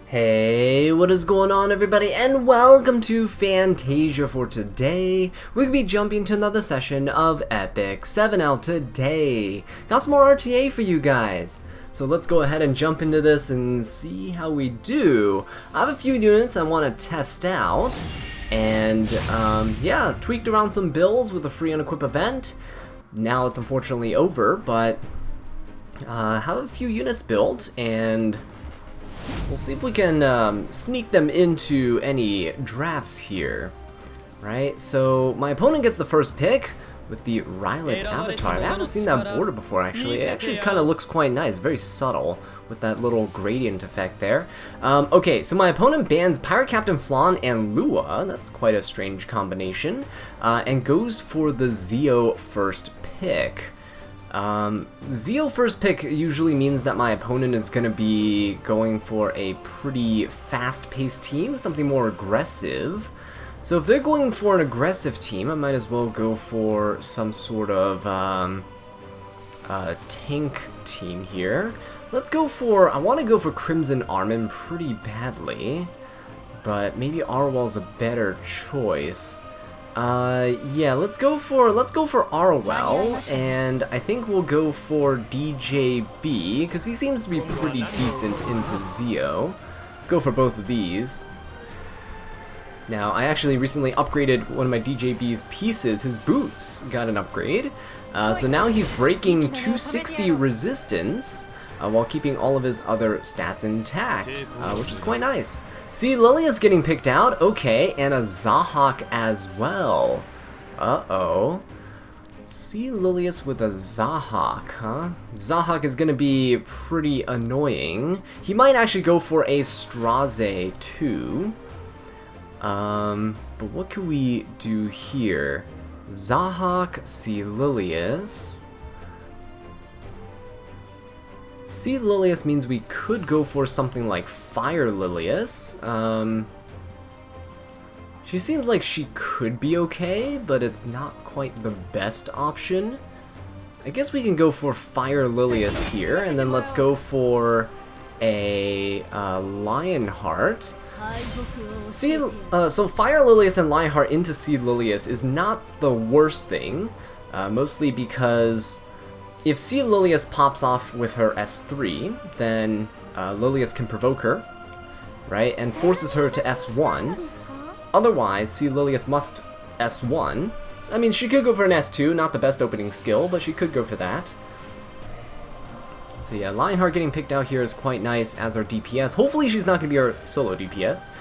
Hey, what is going on everybody, and welcome to Fantasia. For today. We're going to be jumping to another session of Epic 7L today. Got some more RTA for you guys. So let's go ahead and jump into this and see how we do. I have a few units I want to test out, and yeah, tweaked around some builds with the free unequip event. Now it's unfortunately over, but have a few units built, and we'll see if we can sneak them into any drafts here. Right, so my opponent gets the first pick with the Rylet avatar. I haven't seen that border before actually. It actually kind of looks quite nice, very subtle with that little gradient effect there. Okay, so my opponent bans Pirate Captain Flan and Lua. That's quite a strange combination. And goes for the Zeo first pick. Zeo first pick usually means that my opponent is going to be going for a pretty fast-paced team, something more aggressive. So if they're going for an aggressive team, I might as well go for some sort of tank team here. Let's go for, I want to go for Crimson Armin pretty badly, but maybe Arwell's a better choice. Yeah, let's go for Arwell, and I think we'll go for DJB, because he seems to be pretty decent into Zeo. Go for both of these. Now, I actually recently upgraded one of my DJB's pieces. His boots got an upgrade. So now he's breaking 260 resistance, while keeping all of his other stats intact, which is quite nice. See, Lilia's getting picked out. Okay, and a Zahak as well. Uh-oh. See Lilius with a Zahak, huh? Zahak is going to be pretty annoying. He might actually go for a Straze too. But what can we do here? Zahak, see Lilius. See Lilius means we could go for something like Fire Lilius. She seems like she could be okay, but it's not quite the best option. I guess we can go for Fire Lilius here, and then let's go for a Lionheart. See, so Fire Lilius and Lionheart into Seed Lilius is not the worst thing, mostly because if Seed Lilius pops off with her S3, then Lilius can provoke her, right, and forces her to S1. Otherwise, Seed Lilius must S1. I mean, she could go for an S2, not the best opening skill, but she could go for that. So yeah, Lionheart getting picked out here is quite nice as our DPS. Hopefully she's not going to be our solo DPS,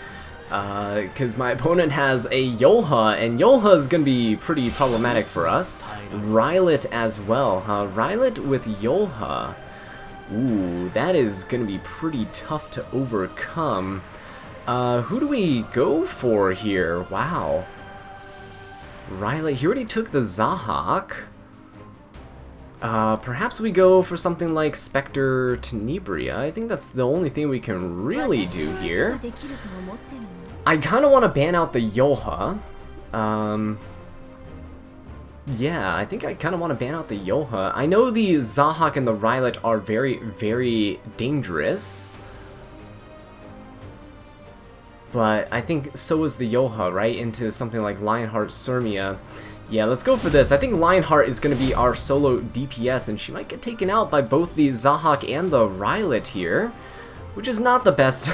because my opponent has a Yolha, and Yolha is going to be pretty problematic for us. Rylet as well, huh? Rylet with Yolha. Ooh, that is going to be pretty tough to overcome. Who do we go for here? Wow. Rylet, he already took the Zahak. Perhaps we go for something like Spectre Tenebria. I think that's the only thing we can really do here. I kind of want to ban out the Yolha. Yeah, I think I kind of want to ban out the Yolha. I know the Zahak and the Rylet are very, very dangerous, but I think so is the Yolha, right? Into something like Lionheart Sirmia. Yeah, let's go for this. I think Lionheart is going to be our solo DPS, and she might get taken out by both the Zahak and the Rylet here, which is not the best.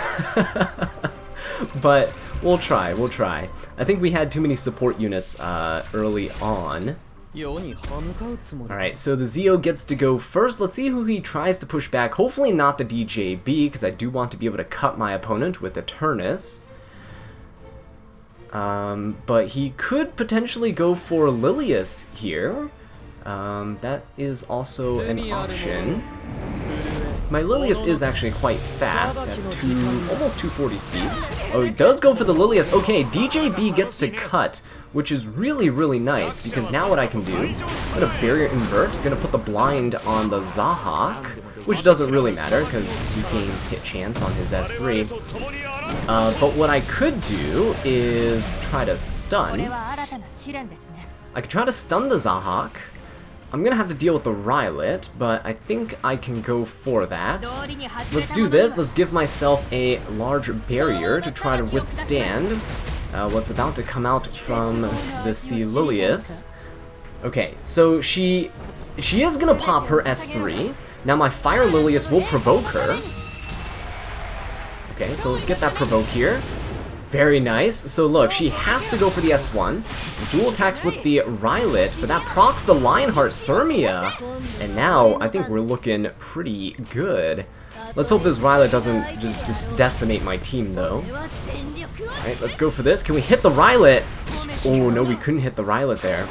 But we'll try, we'll try. I think we had too many support units early on. Alright, so the Zeo gets to go first. Let's see who he tries to push back. Hopefully not the DJB, because I do want to be able to cut my opponent with Eternus. But he could potentially go for Lilius here. That is also an option. My Lilius is actually quite fast at almost 240 speed. Oh, he does go for the Lilius. Okay, DJB gets to cut, which is really, really nice, because now what I can do, I'm going to barrier invert, going to put the blind on the Zahak, which doesn't really matter, because he gains hit chance on his S3. But what I could do is try to stun. I could try to stun the Zahak, I'm gonna have to deal with the Rylet, but I think I can go for that. Let's do this. Let's give myself a large barrier to try to withstand what's about to come out from the Sea Lilius. Okay, so she is gonna pop her S3. Now my Fire Lilius will provoke her. Okay, so let's get that provoke here. Very nice. So look, she has to go for the S1. Dual attacks with the Rylet, but that procs the Lionheart Sirmia. And now I think we're looking pretty good. Let's hope this Rylet doesn't just decimate my team though. Alright, let's go for this. Can we hit the Rylet? Oh no, we couldn't hit the Rylet there.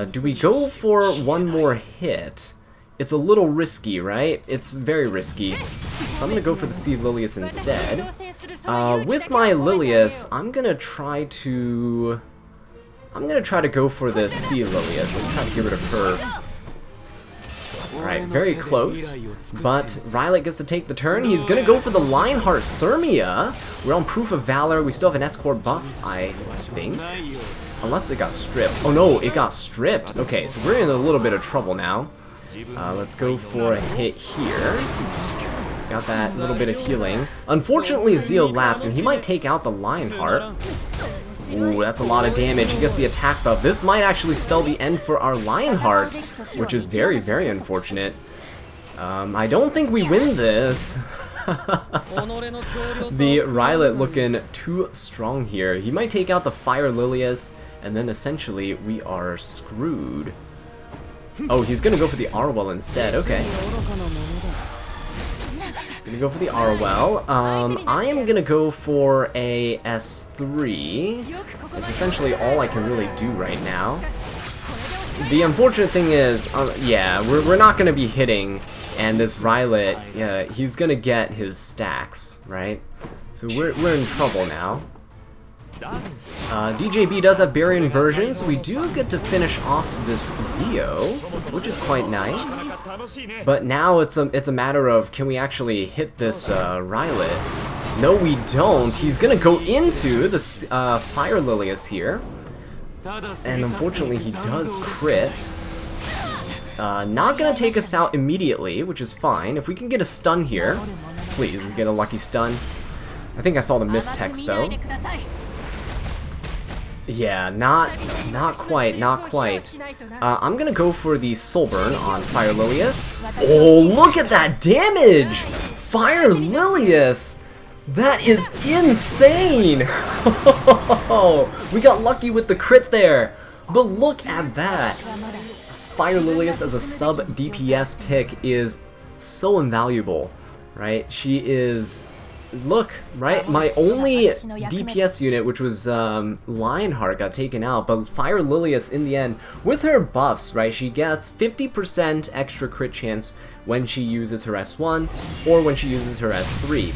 Do we go for one more hit? It's a little risky, right? It's very risky. So I'm gonna go for the Sea Lilius instead. With my Lilius, I'm gonna try to go for the Sea Lilius. Let's try to get rid of her. Alright, very close. But Rylet gets to take the turn. He's gonna go for the Lionheart Sirmia. We're on Proof of Valor. We still have an S-Core buff, I think. Unless it got stripped. Oh no, it got stripped. Okay, so we're in a little bit of trouble now. Let's go for a hit here. Got that little bit of healing. Unfortunately, Zeo laps, and he might take out the Lionheart. Ooh, that's a lot of damage. He gets the attack buff. This might actually spell the end for our Lionheart, which is very, very unfortunate. I don't think we win this. The Rylet looking too strong here. He might take out the Fire Lilius, and then essentially we are screwed. Oh, he's gonna go for the Arwell instead. Okay. Gonna go for the Arwell. I am gonna go for a S3. It's essentially all I can really do right now. The unfortunate thing is, yeah, we're not gonna be hitting, and this Rylet, yeah, he's gonna get his stacks, right? So we're in trouble now. DJB does have Barrier Inversion, so we do get to finish off this Zeo, which is quite nice. But now it's a matter of, can we actually hit this Rylet? No, we don't. He's gonna go into the Fire Lilius here, and unfortunately he does crit. Not gonna take us out immediately, which is fine. If we can get a stun here, please, we get a lucky stun. I think I saw the mistext though. Yeah, not quite, not quite. I'm gonna go for the Soulburn on Fire Lilius. Oh, look at that damage! Fire Lilius! That is insane! We got lucky with the crit there, but look at that! Fire Lilius as a sub DPS pick is so invaluable, right? She is... Look, right? My only DPS unit, which was Lionheart, got taken out, but Fire Lilius in the end, with her buffs, right, she gets 50% extra crit chance when she uses her S1 or when she uses her S3.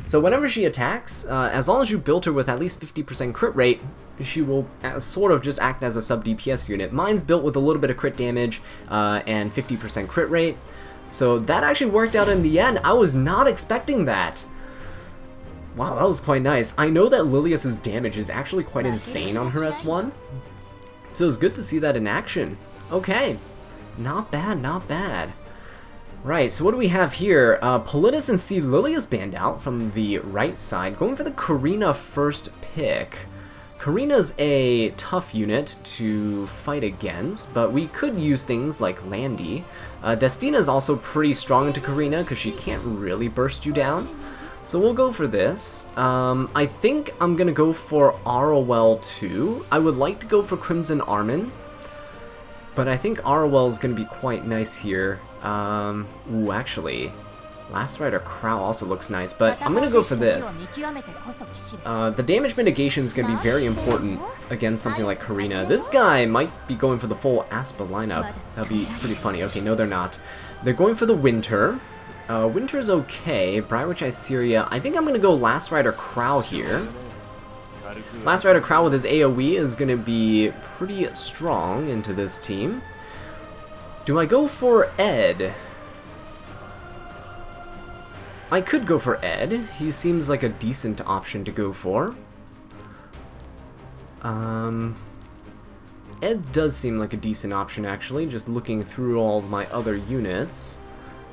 So whenever she attacks, as long as you build her with at least 50% crit rate, she will sort of just act as a sub DPS unit. Mine's built with a little bit of crit damage and 50% crit rate, so that actually worked out in the end. I was not expecting that. Wow, that was quite nice. I know that Lilius's damage is actually quite insane on her S1, so it was good to see that in action. Okay, not bad, not bad. Right, so what do we have here? Politis and Sea Lilius banned out from the right side, going for the Karina first pick. Karina's a tough unit to fight against, but we could use things like Landy. Destina's also pretty strong into Karina because she can't really burst you down. So we'll go for this. I think I'm gonna go for Arwell too. I would like to go for Crimson Armin, but I think Arwell is gonna be quite nice here. Ooh, actually, Last Rider Crow also looks nice, but I'm gonna go for this. The damage mitigation is gonna be very important against something like Karina. This guy might be going for the full Aspa lineup. That'd be pretty funny. Okay, no, they're not. They're going for the Winter. Winter's okay. Brightwitch Iceria. I think I'm gonna go Last Rider Crow here. Last Rider Crow with his AoE is gonna be pretty strong into this team. Do I go for Ed? I could go for Ed. He seems like a decent option to go for. Ed does seem like a decent option, actually, just looking through all of my other units.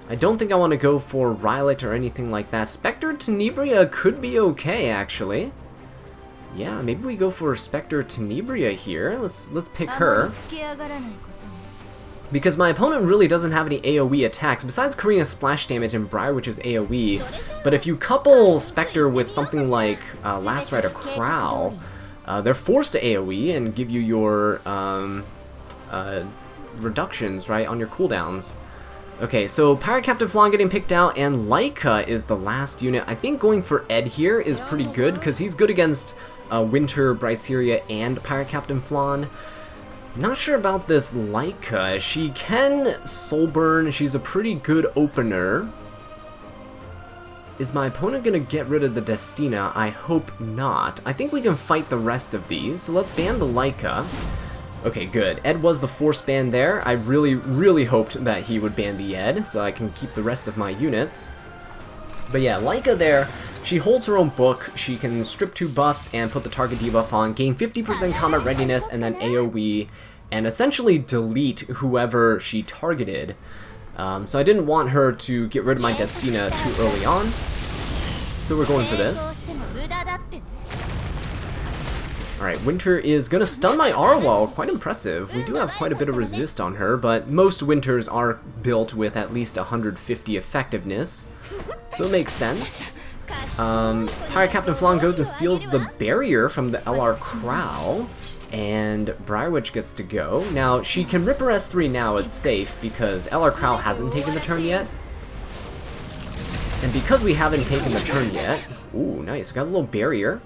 I don't think I want to go for Rylot or anything like that. Spectre Tenebria could be okay, actually. Yeah, maybe we go for Spectre Tenebria here. Let's pick her. Because my opponent really doesn't have any AoE attacks, besides Karina's splash damage and Briarwitch's AoE. But if you couple Spectre with something like Last Rider Crow, they're forced to AoE and give you your reductions, right, on your cooldowns. Okay, so Pirate Captain Flan getting picked out, and Laika is the last unit. I think going for Ed here is pretty good, because he's good against Winter, Bryceria, and Pirate Captain Flan. Not sure about this Laika. She can Soulburn. She's a pretty good opener. Is my opponent going to get rid of the Destina? I hope not. I think we can fight the rest of these, so let's ban the Laika. Okay, good. Ed was the force ban there. I really hoped that he would ban the Ed, so I can keep the rest of my units. But yeah, Laika there, she holds her own book. She can strip 2 buffs and put the target debuff on, gain 50% combat readiness, and then AoE, and essentially delete whoever she targeted. So I didn't want her to get rid of my Destina too early on, so we're going for this. Alright, Winter is going to stun my Arwal. Quite impressive. We do have quite a bit of resist on her, but most Winters are built with at least 150 effectiveness, so it makes sense. Pirate Captain Flan goes and steals the barrier from the LR Crow, and Briarwitch gets to go. Now, she can rip her S3 now, it's safe, because LR Crow hasn't taken the turn yet. And because we haven't taken the turn yet, ooh, nice, we got a little barrier.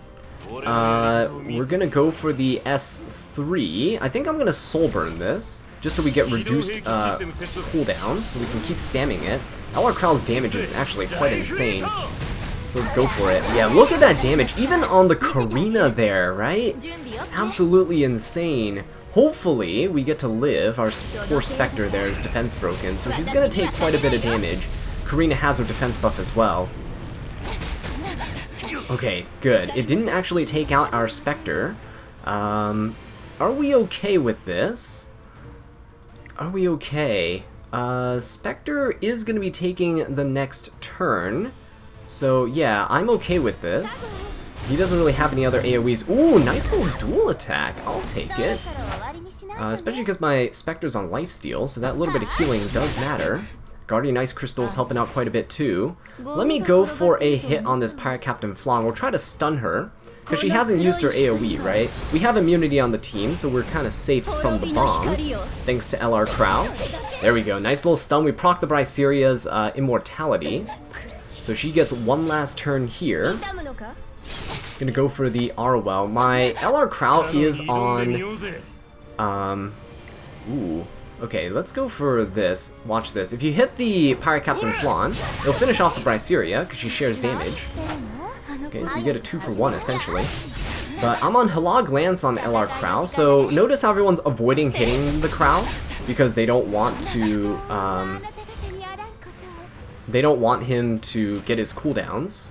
We're gonna go for the S3. I think I'm gonna Soulburn this, just so we get reduced cooldowns, so we can keep spamming it. LR Crow's damage is actually quite insane. So let's go for it. Yeah, look at that damage, even on the Karina there, right? Absolutely insane. Hopefully, we get to live. Our poor Spectre there is defense broken, so she's gonna take quite a bit of damage. Karina has her defense buff as well. Okay, good. It didn't actually take out our Spectre. Are we okay with this? Are we okay? Spectre is going to be taking the next turn. So, yeah, I'm okay with this. He doesn't really have any other AoEs. Ooh, nice little dual attack. I'll take it. Especially because my Spectre's on lifesteal, so that little bit of healing does matter. Guardian Ice Crystal's helping out quite a bit too. Let me go for a hit on this Pirate Captain Flan. We'll try to stun her, because she hasn't used her AoE, right? We have immunity on the team, so we're kind of safe from the bombs, thanks to LR Crow. There we go, nice little stun. We proc the Bryceria's immortality, so she gets one last turn here. Gonna go for the Arwell. My LR Crow is on... Ooh. Okay, let's go for this. Watch this. If you hit the Pirate Captain Flan, it'll finish off the Bryceria, because she shares damage. Okay, so you get a 2-for-1, essentially. But I'm on Halag Lance on LR Crow, so notice how everyone's avoiding hitting the Crow, because they don't want to, they don't want him to get his cooldowns.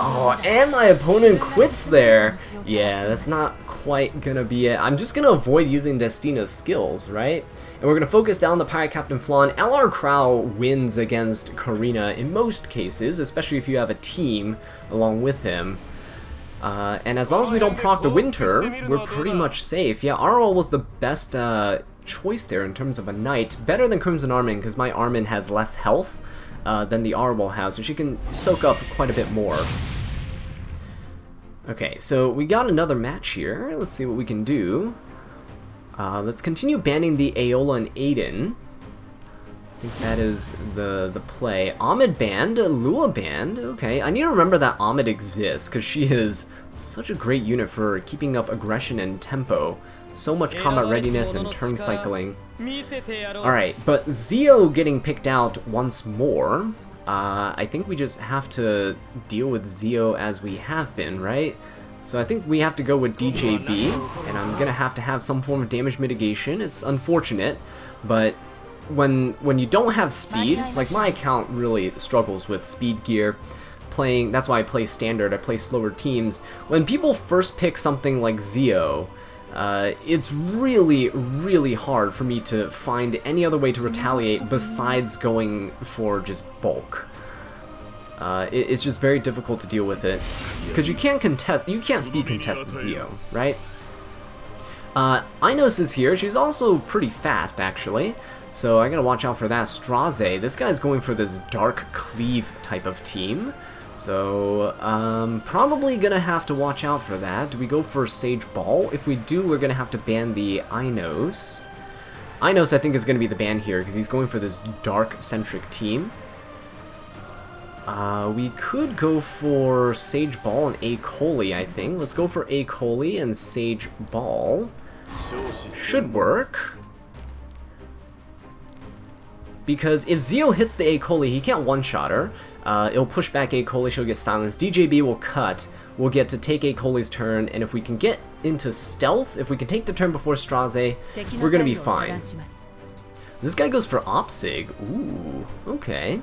Oh, and my opponent quits there! Yeah, that's not quite gonna be it. I'm just gonna avoid using Destina's skills, right? And we're gonna focus down the Pirate Captain Flan. LR Crow wins against Karina in most cases, especially if you have a team along with him. And as long as we don't proc the Winter, we're pretty much safe. Yeah, Arwal was the best choice there in terms of a knight. Better than Crimson Armin, because my Armin has less health than the Arwal has, so she can soak up quite a bit more. Okay, so we got another match here. Let's see what we can do. Let's continue banning the Aola and Aiden. I think that is the play. Ahmed banned, Lua banned. Okay, I need to remember that Ahmed exists, because she is such a great unit for keeping up aggression and tempo. So much combat readiness and turn cycling. Alright, but Zio getting picked out once more. I think we just have to deal with Zio as we have been, right? So I think we have to go with DJB, and I'm gonna have to have some form of damage mitigation. It's unfortunate, but when you don't have speed, like my account really struggles with speed gear. That's why I play standard, I play slower teams. When people first pick something like Zio, It's really, really hard for me to find any other way to retaliate besides going for just bulk. It's just very difficult to deal with it, because you can't speed contest the Zio, right? Inos is here. She's also pretty fast, actually, so I gotta watch out for that. Straze, this guy's going for this Dark Cleave type of team, so probably gonna have to watch out for that. Do we go for Sage Ball? If we do, we're gonna have to ban the Inos. Inos, I think, is gonna be the ban here, because he's going for this Dark-centric team. We could go for Sage Ball and A. Coli, I think. Let's go for A. Coli and Sage Ball. Should work. Because if Zio hits the A. Coli, he can't one-shot her. It'll push back A. Coli, she'll get silenced. DJB will cut. We'll get to take A. Coli's turn, and if we can get into stealth, if we can take the turn before Straze, we're gonna be fine. This guy goes for Opsig. Ooh, okay.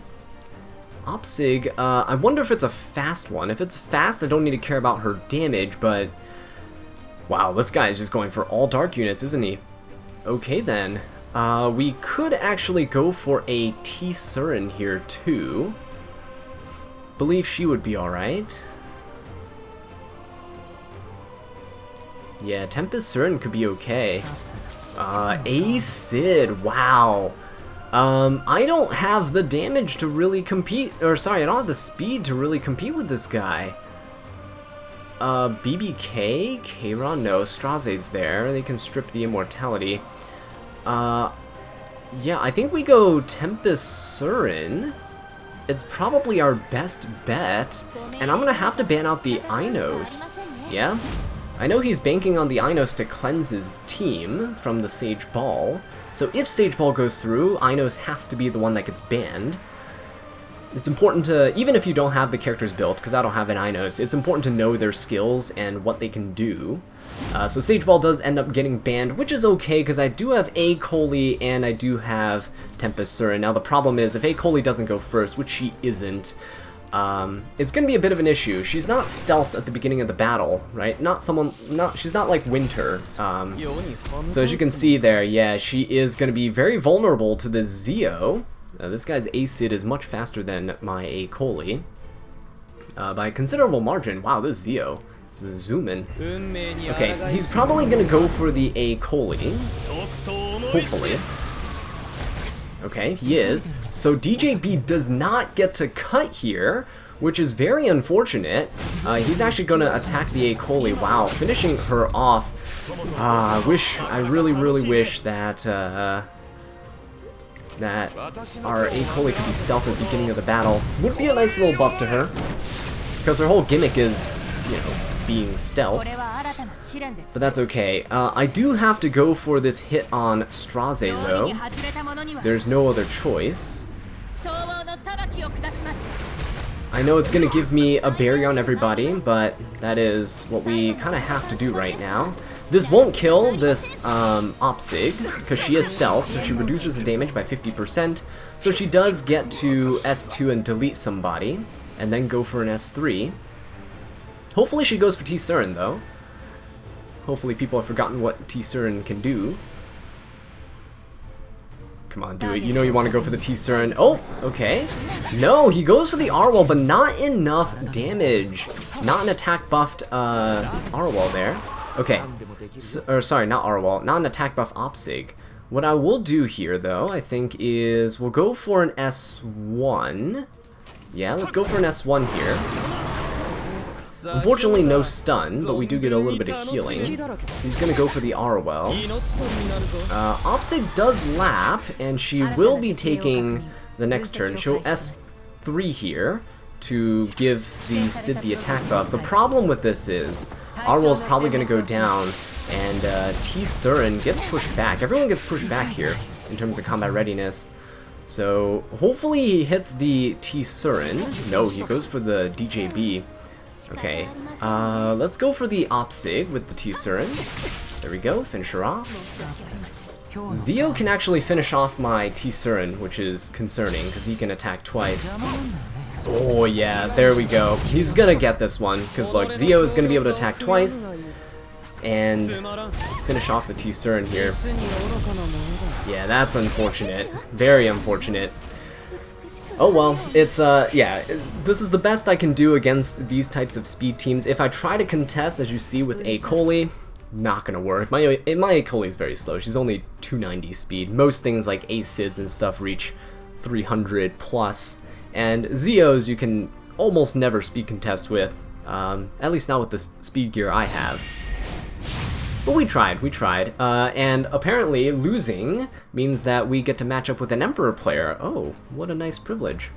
Opsig, I wonder if it's a fast one. If it's fast, I don't need to care about her damage, but... Wow, this guy is just going for all dark units, isn't he? Okay, then. We could actually go for a T-Surin here, too. Believe she would be alright. Yeah, Tempest Surin could be okay. A-Sid, wow. I don't have the damage to really compete, or sorry, I don't have the speed to really compete with this guy. BBK? Kayron? No, Straze's there. They can strip the immortality. Yeah, I think we go Tempest Surin. It's probably our best bet, and I'm gonna have to ban out the Inos. Yeah? I know he's banking on the Inos to cleanse his team from the Sage Ball. So if Sage Ball goes through, Inos has to be the one that gets banned. It's important to, even if you don't have the characters built, because I don't have an Inos, it's important to know their skills and what they can do. So Sage Ball does end up getting banned, which is okay, because I do have A. Coli and I do have Tempest Surin. Now the problem is, if A. Coli doesn't go first, which she isn't, it's going to be a bit of an issue. She's not stealth at the beginning of the battle, right? She's not like Winter. So as you can see there, yeah, she is going to be very vulnerable to the Zio. This guy's Acid is much faster than my A. Coli. By a considerable margin. Wow, this Zio. This is zoom in. Okay, he's probably going to go for the A. Coli. Hopefully. Okay, he is. So DJB does not get to cut here, which is very unfortunate. He's actually going to attack the A. Coli. Wow, finishing her off. I really, really wish that that our A. Coli could be stealth at the beginning of the battle. Would be a nice little buff to her, because her whole gimmick is, you know, being stealthed. But that's okay. I do have to go for this hit on Straze, though. There's no other choice. I know it's going to give me a barrier on everybody, but that is what we kind of have to do right now. This won't kill this Opsig, because she is stealth, so she reduces the damage by 50%. So she does get to S2 and delete somebody, and then go for an S3. Hopefully she goes for T-Surin, though. Hopefully people have forgotten what T-Surin can do. Come on, do it. You know you want to go for the T-Surin. Oh, okay. No, he goes for the Arwell, but not enough damage. Not an attack buffed Arwell there. Okay. Or sorry, not Arwell. Not an attack buff Opsig. What I will do here, though, I think is we'll go for an S1. Yeah, let's go for an S1 here. Unfortunately, no stun, but we do get a little bit of healing. He's going to go for the Arwell. Opsig does lap, and she will be taking the next turn. She'll S3 here to give the Sid the attack buff. The problem with this is Arwell's probably going to go down, and T-Surin gets pushed back. Everyone gets pushed back here in terms of combat readiness. So hopefully he hits the T-Surin. No, he goes for the DJB. Okay, let's go for the Opsig with the T-Surin. There we go, finish her off. Zio can actually finish off my T-Surin, which is concerning, because he can attack twice. Oh yeah, there we go. He's gonna get this one, because look, Zio is gonna be able to attack twice. and finish off the T-Surin here. Yeah, that's unfortunate. Very unfortunate. Oh well, this is the best I can do against these types of speed teams. If I try to contest, as you see with A. Coli, not gonna work. My A. Coli is very slow. She's only 290 speed. Most things like Acids and stuff reach 300 plus, and Zeos you can almost never speed contest with, at least not with the speed gear I have. But we tried, and apparently losing means that we get to match up with an Emperor player. Oh, what a nice privilege.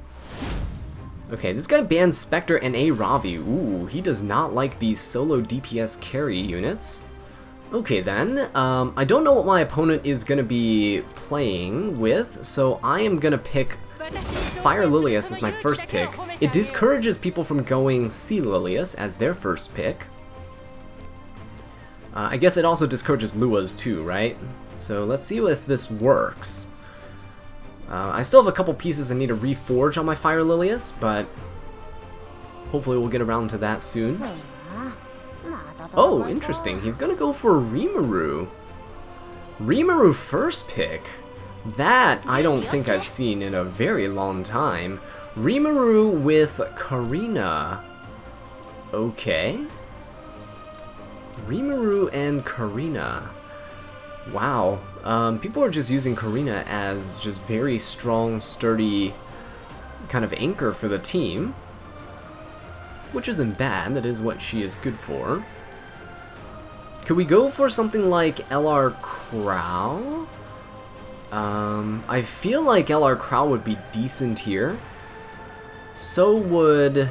Okay, this guy bans Spectre and a Ravi. Ooh, he does not like these solo DPS carry units. Okay then, I don't know what my opponent is going to be playing with, so I am going to pick Fire Lilius as my first pick. It discourages people from going Sea Lilius as their first pick. I guess it also discourages Luas too, right? So let's see if this works. I still have a couple pieces I need to reforge on my Fire Lilius, but hopefully we'll get around to that soon. Oh, interesting. He's gonna go for Rimuru. Rimuru first pick. That I don't think I've seen in a very long time. Rimuru with Karina. Okay. Rimuru and Karina. Wow. People are just using Karina as just very strong, sturdy kind of anchor for the team. Which isn't bad, that is what she is good for. Could we go for something like LR Crow? I feel like LR Crow would be decent here. So would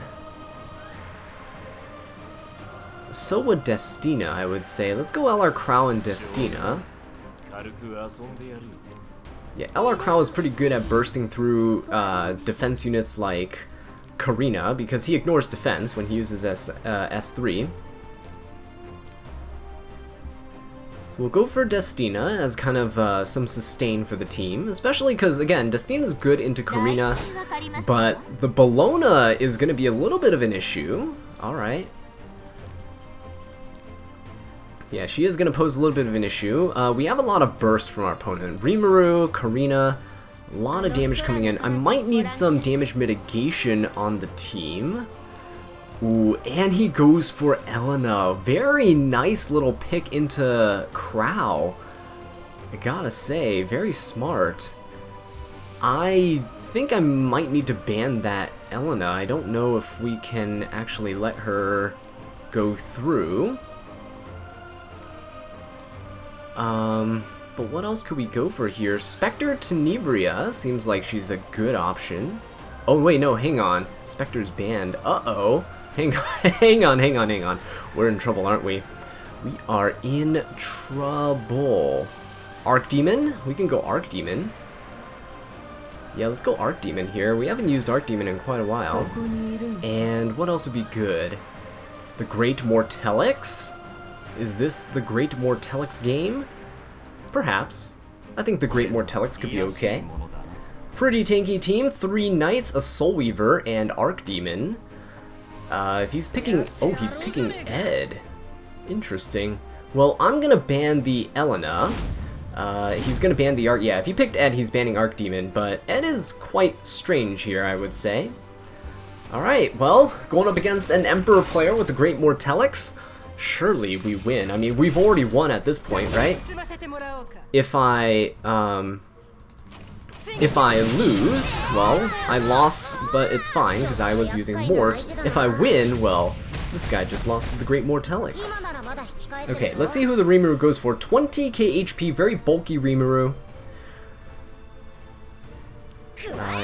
Destina, I would say. Let's go LR Crow and Destina. Yeah, LR Crow is pretty good at bursting through defense units like Karina, because he ignores defense when he uses S3. So we'll go for Destina as kind of some sustain for the team, especially because, again, Destina's good into Karina, but the Bellona is going to be a little bit of an issue. Alright. Yeah, she is going to pose a little bit of an issue. We have a lot of bursts from our opponent. Rimuru, Karina, a lot of damage coming in. I might need some damage mitigation on the team. Ooh, and he goes for Elena. Very nice little pick into Crow. I gotta say, very smart. I think I might need to ban that Elena. I don't know if we can actually let her go through. But what else could we go for here? Spectre Tenebria seems like she's a good option. Oh wait, no, hang on. Spectre's banned. Uh-oh. Hang on. We're in trouble, aren't we? We are in trouble. Archdemon? We can go Archdemon. Yeah, let's go Archdemon here. We haven't used Archdemon in quite a while. And what else would be good? The Great Mortelix? Is this the Great Mortelix game? Perhaps. I think the Great Mortelix could be okay. Pretty tanky team. 3 Knights, a Soul Weaver, and Archdemon. If he's picking... Oh, he's picking Ed. Interesting. Well, I'm gonna ban the Elena. He's gonna ban the Yeah, if he picked Ed, he's banning Archdemon, but Ed is quite strange here, I would say. Alright, well, going up against an Emperor player with the Great Mortelix, surely we win. I mean, we've already won at this point, right? If I lose, well, I lost, but it's fine, because I was using Mort. If I win, well, this guy just lost to the Great Mortelix. Okay, let's see who the Rimuru goes for. 20k HP, very bulky Rimuru.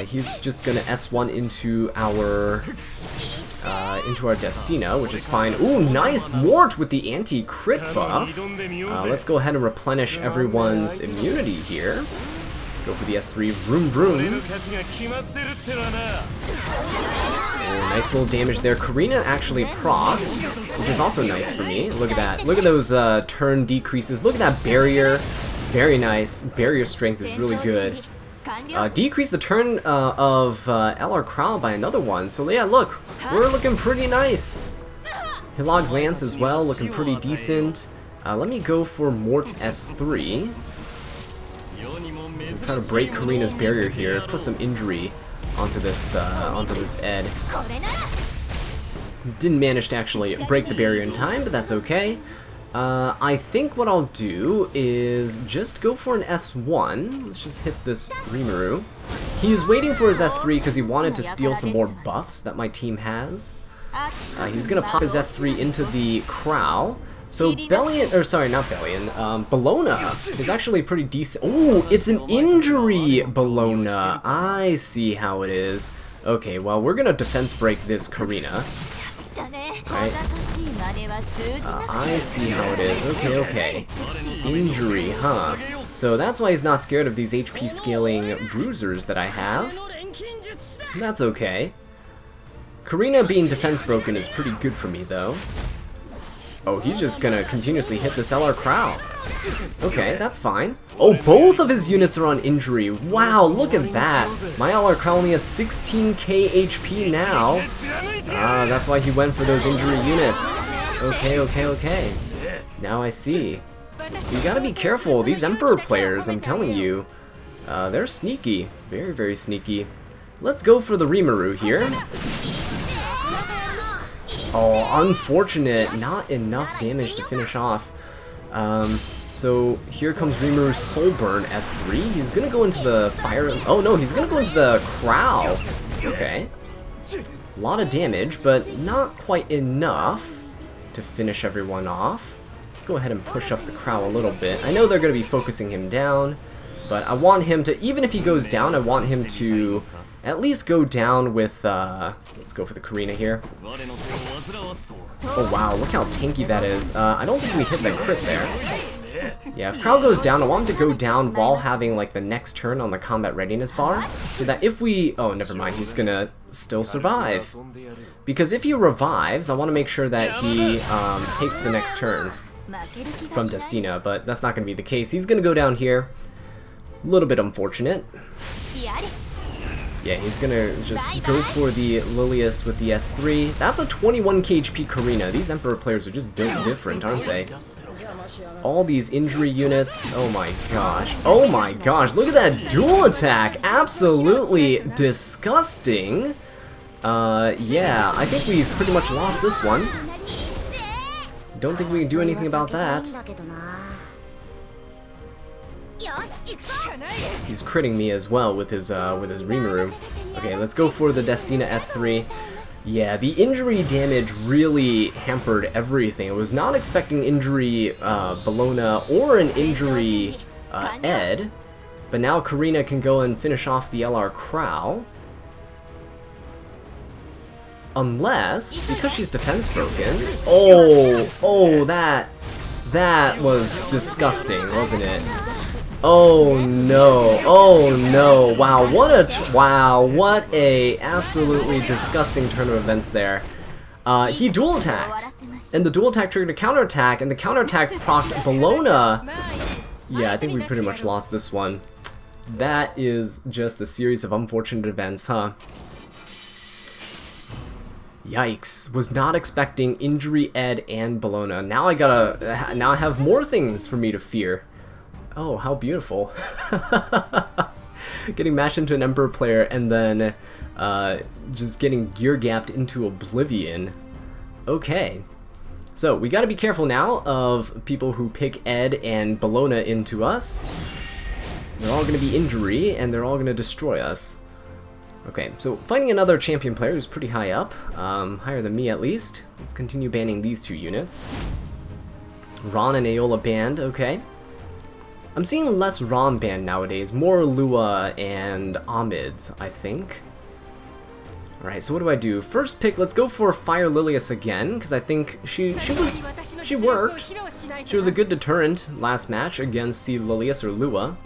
He's just gonna S1 into our Destina, which is fine. Ooh, nice Mort with the anti-crit buff. Let's go ahead and replenish everyone's immunity here. Let's go for the S3. Vroom vroom. Oh, nice little damage there. Karina actually procced, which is also nice for me. Look at that. Look at those turn decreases. Look at that barrier. Very nice. Barrier strength is really good. Decrease the turn of LR Crow by another one. So yeah, look, we're looking pretty nice. Hilog Lance as well, looking pretty decent. Let me go for Mort's S3. I'm trying to break Karina's barrier here, put some injury onto this Ed. Didn't manage to actually break the barrier in time, but that's okay. I think what I'll do is just go for an S1. Let's just hit this Rimuru. He's waiting for his S3 because he wanted to steal some more buffs that my team has. He's gonna pop his S3 into the Crow. So Bellion, or sorry, not Bellion, Bellona is actually pretty decent. Oh, it's an injury Bellona. I see how it is. Okay, well, we're gonna defense break this Karina. Right? I see how it is. Okay. Injury, huh? So that's why he's not scared of these HP scaling bruisers that I have. That's okay. Karina being defense broken is pretty good for me, though. Oh, he's just gonna continuously hit this LR Crow. Okay, that's fine. Oh, both of his units are on injury. Wow, look at that. My LR Crow only has 16k HP now. That's why he went for those injury units. Okay. Now I see. So you gotta be careful. These Emperor players, I'm telling you, they're sneaky. Very, very sneaky. Let's go for the Rimuru here. Oh, unfortunate. Not enough damage to finish off. So here comes Rimuru's Soulburn S3. He's gonna go into the fire. Oh no, he's gonna go into the Crow. Okay. A lot of damage, but not quite enough to finish everyone off. Let's go ahead and push up the Crow a little bit. I know they're gonna be focusing him down, but I want him to, even if he goes down, I want him to at least go down with, let's go for the Karina here. Oh wow, look how tanky that is. I don't think we hit the crit there. Yeah, if Crow goes down, I want him to go down while having, like, the next turn on the combat readiness bar, so that if we... Oh, never mind, he's gonna still survive. Because if he revives, I want to make sure that he takes the next turn from Destina, but that's not gonna be the case. He's gonna go down here. A little bit unfortunate. Yeah, he's gonna just go for the Lilius with the S3. That's a 21k HP Karina. These Emperor players are just built different, aren't they? All these injury units. Oh my gosh. Oh my gosh. Look at that dual attack. Absolutely disgusting. Yeah, I think we've pretty much lost this one. Don't think we can do anything about that. He's critting me as well with his Rimuru. Okay, let's go for the Destina S3. Yeah, the injury damage really hampered everything. I was not expecting injury Bellona or an injury Ed, but now Karina can go and finish off the LR Crow. Unless, because she's defense broken. Oh, that was disgusting, wasn't it? Oh no, wow, what a absolutely disgusting turn of events there. He dual attacked, and the dual attack triggered a counterattack, and the counterattack procced Bellona. Yeah, I think we pretty much lost this one. That is just a series of unfortunate events, huh? Yikes, was not expecting injury Ed and Bellona. Now I have more things for me to fear. Oh, how beautiful. Getting mashed into an Emperor player and then just getting gear gapped into oblivion. Okay. So, we gotta be careful now of people who pick Ed and Bellona into us. They're all gonna be injury, and they're all gonna destroy us. Okay, so fighting another champion player who's pretty high up. Higher than me at least. Let's continue banning these two units. Ron and Aola banned, okay. I'm seeing less Ron banned nowadays, more Lua and Amids, I think. Alright, so what do I do? First pick, let's go for Fire Lilius again, because I think she worked. She was a good deterrent last match against C Lilius or Lua.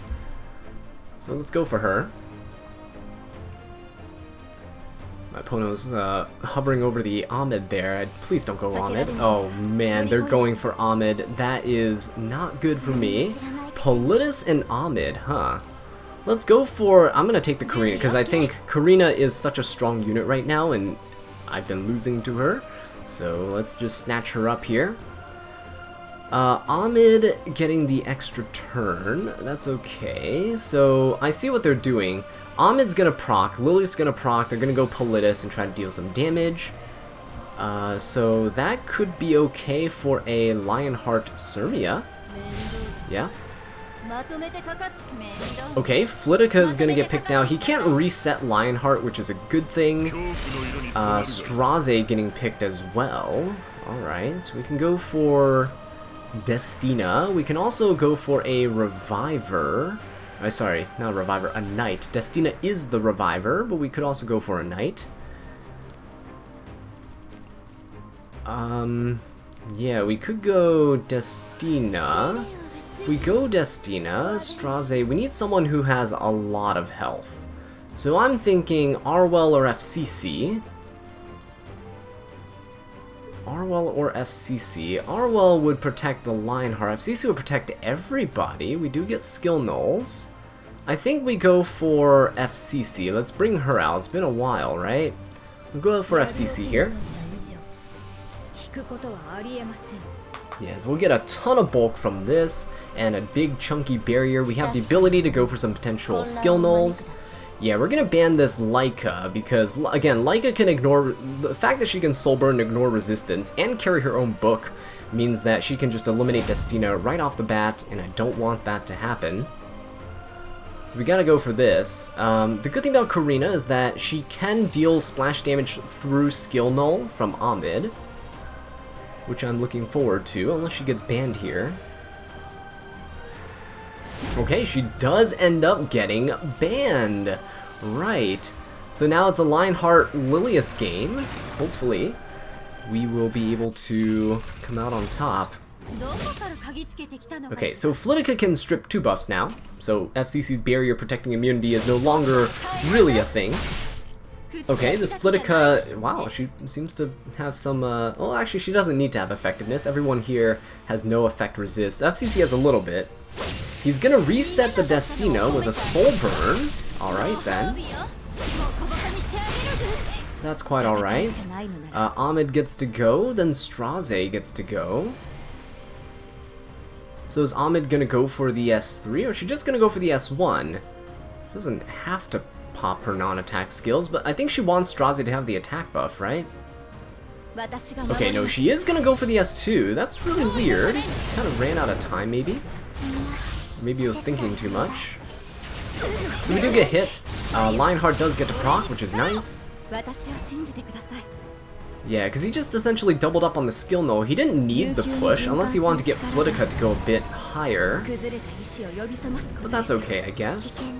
So let's go for her. My opponent was hovering over the Amid there. Please don't go Amid. Oh man, they're going for Amid. That is not good for me. Politis and Amid, huh? Let's go for... I'm going to take the Karina, because I think Karina is such a strong unit right now, and I've been losing to her. So let's just snatch her up here. Ahmed getting the extra turn. That's okay. So I see what they're doing. Ahmed's gonna proc, Lily's gonna proc, they're gonna go Politis and try to deal some damage. So that could be okay for a Lionheart Surmia. Yeah. Okay, Flitica is gonna get picked now. He can't reset Lionheart, which is a good thing. Straze getting picked as well. Alright, we can go for Destina. We can also go for a Reviver. Sorry, not a Reviver, a Knight. Destina is the Reviver, but we could also go for a Knight. Yeah, we could go Destina. If we go Destina, Straze, we need someone who has a lot of health. So I'm thinking Arwell or FCC. Arwell or FCC. Arwell would protect the Lionheart. FCC would protect everybody. We do get skill nulls. I think we go for FCC. Let's bring her out. It's been a while, right? We'll go for FCC here. Yes, we'll get a ton of bulk from this and a big chunky barrier. We have the ability to go for some potential skill nulls. Yeah, we're gonna ban this Laika because, again, Laika can ignore the fact that she can soul burn and ignore resistance and carry her own book means that she can just eliminate Destina right off the bat, and I don't want that to happen. So we gotta go for this. The good thing about Karina is that she can deal splash damage through skill null from Ahmed, which I'm looking forward to, unless she gets banned here. Okay, she does end up getting banned. Right. So now it's a Lionheart Lilius game. Hopefully, we will be able to come out on top. Okay, so Flitica can strip 2 buffs now. So FCC's barrier protecting immunity is no longer really a thing. Okay, this Flitica, wow, she seems to have some, well, actually, she doesn't need to have effectiveness. Everyone here has no effect resist. FCC has a little bit. He's gonna reset the Destina with a Soul Burn. Alright, then. That's quite alright. Ahmed gets to go, then Straze gets to go. So is Ahmed gonna go for the S3, or is she just gonna go for the S1? Doesn't have to pop her non-attack skills, but I think she wants Straze to have the attack buff, right? Okay, no, she is gonna go for the S2. That's really weird. Kind of ran out of time, maybe. Maybe he was thinking too much. So we do get hit. Lionheart does get to proc, which is nice. Yeah, because he just essentially doubled up on the skill null. He didn't need the push, unless he wanted to get Flitica to go a bit higher. But that's okay, I guess.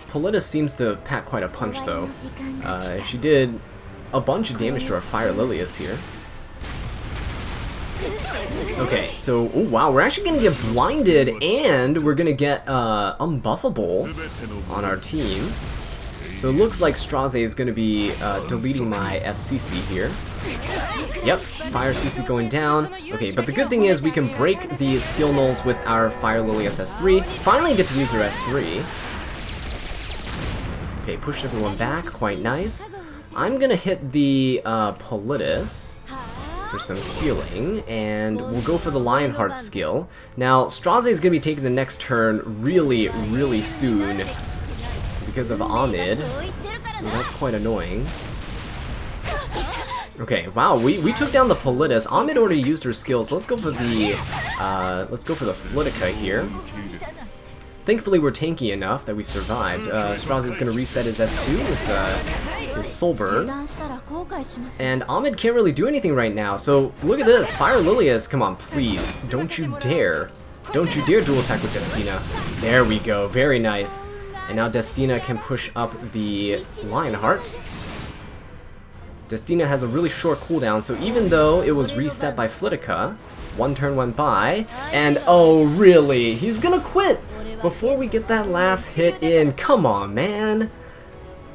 Politis seems to pack quite a punch, though. She did a bunch of damage to our Fire Lilius here. Okay, so, oh wow, we're actually gonna get blinded, and we're gonna get unbuffable on our team. So it looks like Straze is gonna be deleting my FCC here. Yep, Fire CC going down. Okay, but the good thing is we can break the skill nulls with our Fire Lilius S3. Finally get to use her S3. Okay, push everyone back, quite nice. I'm gonna hit the Politis for some healing, and we'll go for the Lionheart skill. Now, Straze is going to be taking the next turn really, really soon because of Ahmed, so that's quite annoying. Okay, wow, we took down the Politis. Ahmed already used her skill, so let's go for the Flitica here. Thankfully, we're tanky enough that we survived. Straze is going to reset his S2 with his Soul Burn. And Ahmed can't really do anything right now, so look at this. Fire Lilius, come on, please. Don't you dare. Don't you dare dual attack with Destina. There we go, very nice. And now Destina can push up the Lionheart. Destina has a really short cooldown, so even though it was reset by Flitica, 1 turn went by, and oh really? He's gonna quit! Before we get that last hit in, come on, man.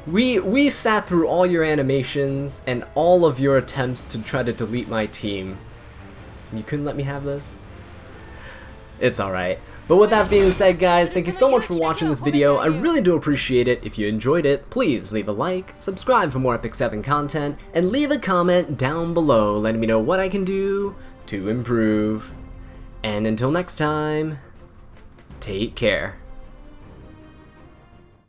We sat through all your animations and all of your attempts to try to delete my team. You couldn't let me have this? It's alright. But with that being said, guys, thank you so much for watching this video. I really do appreciate it. If you enjoyed it, please leave a like, subscribe for more Epic 7 content, and leave a comment down below letting me know what I can do to improve. And until next time, take care.